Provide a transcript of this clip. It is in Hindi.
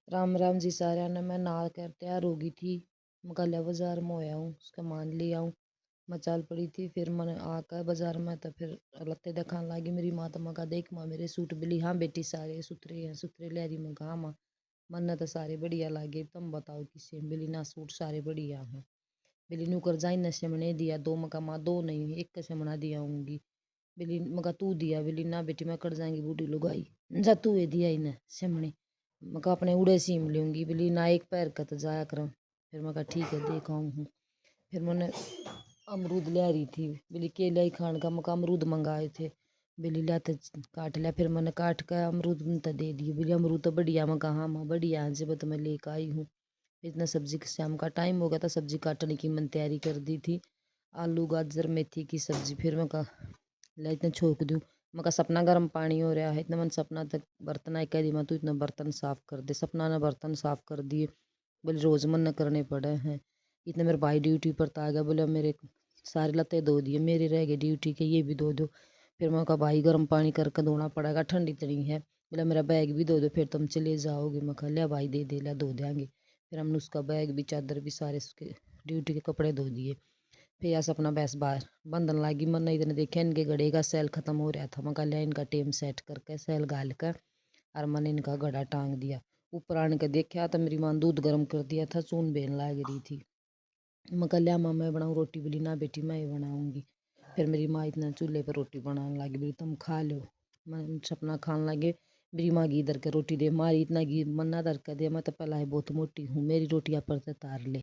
राम राम जी साਰਿਆਂ ने। मैं नहा कर तैयार हो गई थी। मैं कल बाजार में होया हूँ, उसका मान लिया हूँ। मैं चल पड़ी थी, फिर मैंने आकर बाजार में तो फिर लत्ते दिखाने लगी मेरी माँ। तो मैं कहा देख माँ मेरे सूट बिली। हाँ बेटी सारे सुथरे हैं, सुथरे ले रही। मैं कहा माँ मन्ने तो सारे बढ़िया लागे, तुम बताओ किसे बिली ना। सूट सारे बढ़िया हैं। बिली नुकर जाई न सिमने दिया दो। मैं कहा माँ दो नहीं एक का सिमना दिया हूँगी। बिली मैं कहा तू दिया। बिली ना बेटी मैं कट जाएंगी बूढ़ी लुगाई, जा तू ये दिया इन्हें सिमने। मैं कहा अपने उड़े सीम लूँगी। बिली ना एक पैर का तो जाया करम। फिर मैं कहा ठीक है देखा हूँ। फिर मैंने अमरूद ले रही थी। बिली केला ही खान का। मैं कहा अमरूद मंगाए थे। बिली लाते काट लिया। फिर मैंने काट कर अमरूद तो दे दिए। बिली अमरूद तो बढ़िया। मैं कहा हाँ माँ बढ़िया है जब तो मैं लेकर आई हूँ। इतना सब्जी के शाम का टाइम हो गया था, सब्जी काटने की मैंने तैयारी कर दी थी। आलू गाजर मेथी की सब्जी। फिर मैं कहा ले इतना छोक दूँ। मैं कहा सपना गर्म पानी हो रहा है। इतना मन सपना तक बर्तन आई कह दी मैं तू इतना बर्तन साफ कर दे। सपना ने बर्तन साफ कर दिए। बोले रोज़ मन न करने पड़े हैं। इतने मेरे भाई ड्यूटी पर तो आ गया। बोले मेरे सारे लत्ते धो दिए, मेरे रह गए ड्यूटी के ये भी धो दो। फिर मैं कहा भाई गर्म पानी करके धोना पड़ेगा, ठंडी इतनी है। बोला मेरा बैग भी धो दो फिर तुम चले जाओगे। मैं कहा लिया भाई दे दे लिया धो देंगे। फिर हमने उसका बैग भी चादर भी सारे उसके ड्यूटी के कपड़े धो दिए। फिर ऐसा अपना बैस बाहर बंधन लगी। मन इतने देखे इनके गड़े का सेल खत्म हो रहा था। मैं कहा लिया इनका टेम सेट करके सेल गाल कर और मैंने इनका गड़ा टांग दिया। ऊपर आने के देखा तो मेरी माँ दूध गर्म कर दिया था, चून बेन लाग रही थी। मैं कहा लिया माँ मैं बनाऊँ रोटी। बोली ना बेटी मैं ही बनाऊँगी। फिर मेरी माँ इतना चूल्हे पर रोटी बनाने लगी। बोली तुम खा लो। मैं सपना खाने लगे। मेरी माँ घी धर के रोटी दे मारी। इतना घी मन्ना धर के दे। मैं तो पहला है बहुत मोटी हूँ, मेरी रोटियाँ पर से तार ले।